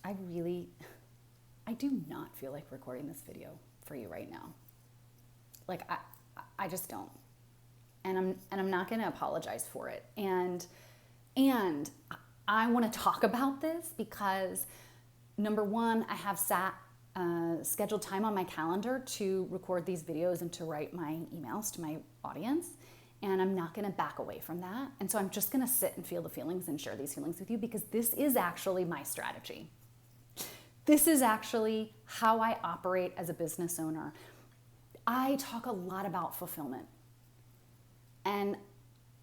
I do not feel like recording this video for you right now. Like I just don't. And I'm not going to apologize for it. And I want to talk about this because number one, I have scheduled time on my calendar to record these videos and to write my emails to my audience. And I'm not going to back away from that. And so I'm just going to sit and feel the feelings and share these feelings with you because this is actually my strategy. This is actually how I operate as a business owner. I talk a lot about fulfillment. And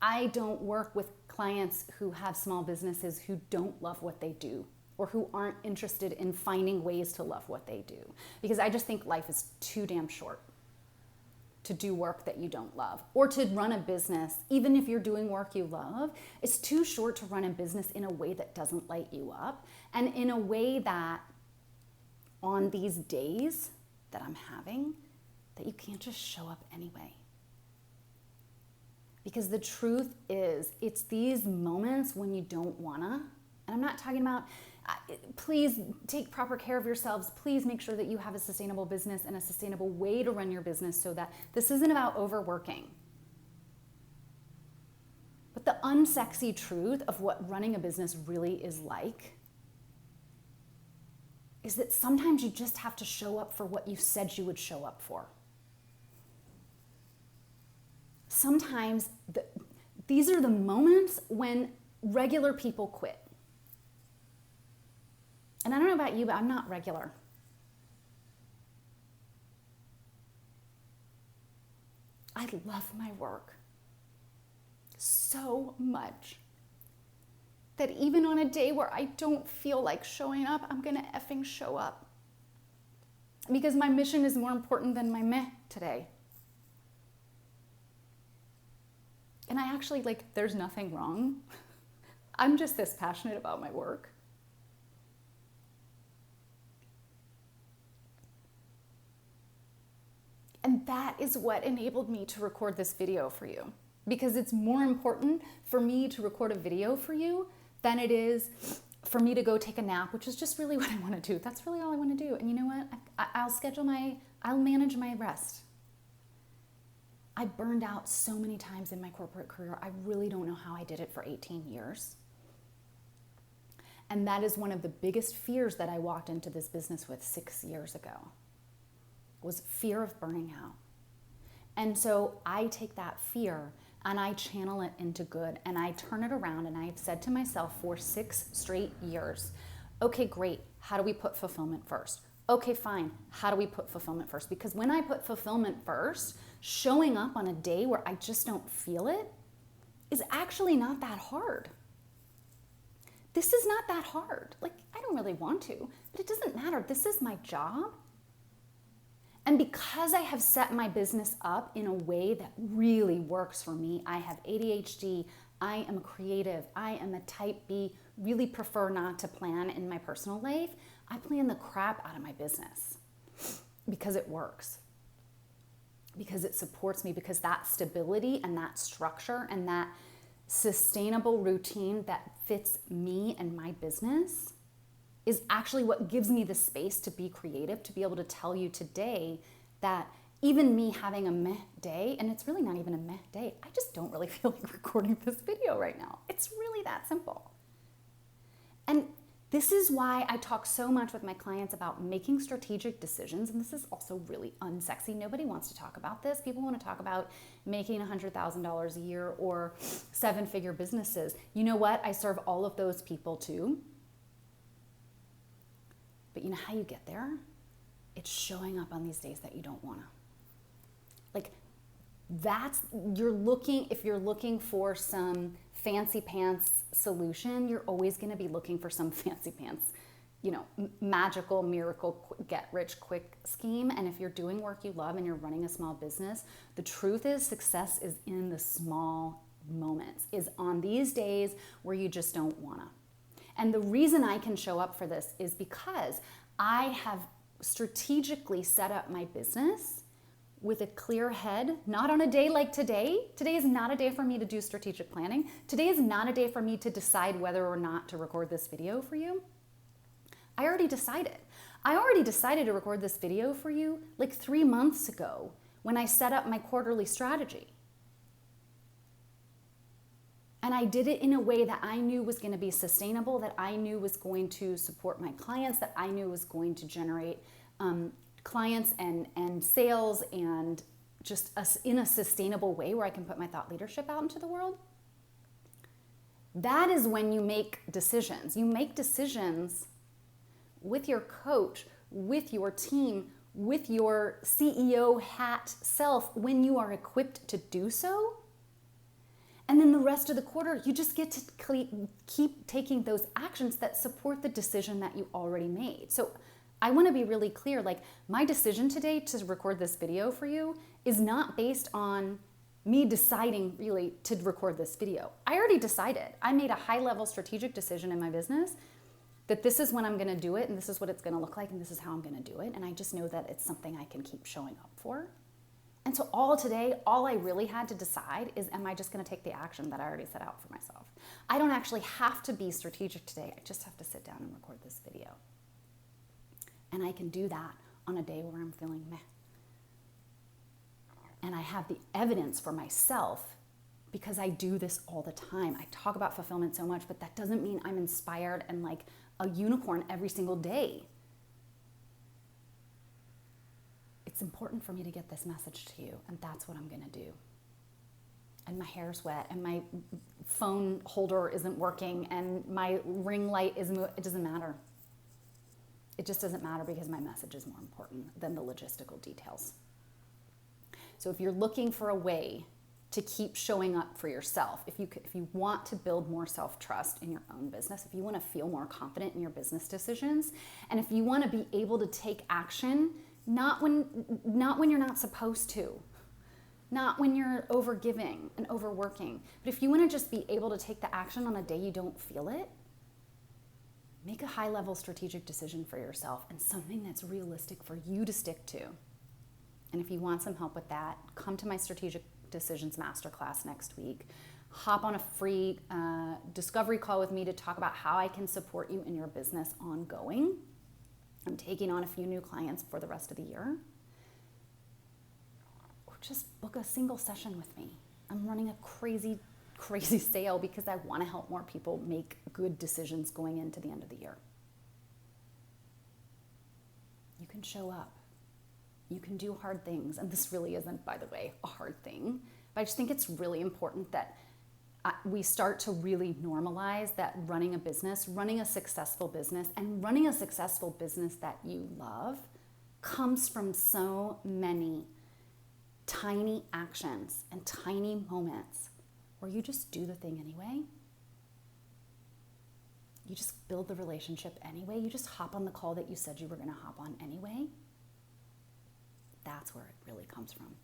I don't work with clients who have small businesses who don't love what they do or who aren't interested in finding ways to love what they do. Because I just think life is too damn short to do work that you don't love or to run a business. Even if you're doing work you love, it's too short to run a business in a way that doesn't light you up and in a way that on these days that I'm having, that you can't just show up anyway. Because the truth is, it's these moments when you don't wanna, and I'm not talking about, please take proper care of yourselves. Please make sure that you have a sustainable business and a sustainable way to run your business so that this isn't about overworking. But the unsexy truth of what running a business really is like is that sometimes you just have to show up for what you said you would show up for. Sometimes these are the moments when regular people quit. And I don't know about you, but I'm not regular. I love my work so much that even on a day where I don't feel like showing up, I'm gonna effing show up. Because my mission is more important than my meh today. And I actually, there's nothing wrong. I'm just this passionate about my work. And that is what enabled me to record this video for you. Because it's more important for me to record a video for you than it is for me to go take a nap, which is just really what I want to do. That's really all I want to do. And you know what? I'll manage my rest. I burned out so many times in my corporate career. I really don't know how I did it for 18 years. And that is one of the biggest fears that I walked into this business with 6 years ago, was fear of burning out. And so I take that fear and I channel it into good and I turn it around, and I've said to myself for 6 straight years, okay, great, how do we put fulfillment first? Okay, fine, how do we put fulfillment first? Because when I put fulfillment first, showing up on a day where I just don't feel it is actually not that hard. This is not that hard. I don't really want to, but it doesn't matter. This is my job. And because I have set my business up in a way that really works for me, I have ADHD, I am creative, I am a type B, really prefer not to plan in my personal life. I plan the crap out of my business because it works, because it supports me, because that stability and that structure and that sustainable routine that fits me and my business is actually what gives me the space to be creative, to be able to tell you today that even me having a meh day, and it's really not even a meh day, I just don't really feel like recording this video right now. It's really that simple. And this is why I talk so much with my clients about making strategic decisions, and this is also really unsexy. Nobody wants to talk about this. People want to talk about making $100,000 a year or 7-figure businesses. You know what? I serve all of those people too. But you know how you get there? It's showing up on these days that you don't wanna. If you're looking for some fancy pants solution, you're always gonna be looking for some fancy pants, magical, miracle, get rich quick scheme. And if you're doing work you love and you're running a small business, the truth is success is in the small moments, is on these days where you just don't wanna. And the reason I can show up for this is because I have strategically set up my business with a clear head, not on a day like today. Today is not a day for me to do strategic planning. Today is not a day for me to decide whether or not to record this video for you. I already decided. I already decided to record this video for you like 3 months ago when I set up my quarterly strategy. And I did it in a way that I knew was going to be sustainable, that I knew was going to support my clients, that I knew was going to generate clients and sales, and just in a sustainable way where I can put my thought leadership out into the world. That is when you make decisions. You make decisions with your coach, with your team, with your CEO hat self when you are equipped to do so. And then the rest of the quarter, you just get to keep taking those actions that support the decision that you already made. So I want to be really clear, like my decision today to record this video for you is not based on me deciding really to record this video. I already decided. I made a high-level strategic decision in my business that this is when I'm going to do it, and this is what it's going to look like, and this is how I'm going to do it. And I just know that it's something I can keep showing up for. And so all I really had to decide is, am I just going to take the action that I already set out for myself? I don't actually have to be strategic today. I just have to sit down and record this video. And I can do that on a day where I'm feeling meh. And I have the evidence for myself because I do this all the time. I talk about fulfillment so much, but that doesn't mean I'm inspired and like a unicorn every single day. It's important for me to get this message to you, and that's what I'm gonna do. And my hair's wet, and my phone holder isn't working, and my ring light isn't, it doesn't matter. It just doesn't matter because my message is more important than the logistical details. So if you're looking for a way to keep showing up for yourself, if you want to build more self-trust in your own business, if you want to feel more confident in your business decisions, and if you want to be able to take action, not when you're not supposed to, not when you're overgiving and overworking, but if you want to just be able to take the action on a day you don't feel it, make a high-level strategic decision for yourself and something that's realistic for you to stick to. And if you want some help with that, come to my Strategic Decisions Masterclass next week. Hop on a free discovery call with me to talk about how I can support you in your business ongoing. I'm taking on a few new clients for the rest of the year. Or just book a single session with me. I'm running a crazy sale because I want to help more people make good decisions going into the end of the year. You can show up. You can do hard things. And this really isn't, by the way, a hard thing. But I just think it's really important that we start to really normalize that running a successful business, and running a successful business that you love comes from so many tiny actions and tiny moments where you just do the thing anyway. You just build the relationship anyway. You just hop on the call that you said you were going to hop on anyway. That's where it really comes from.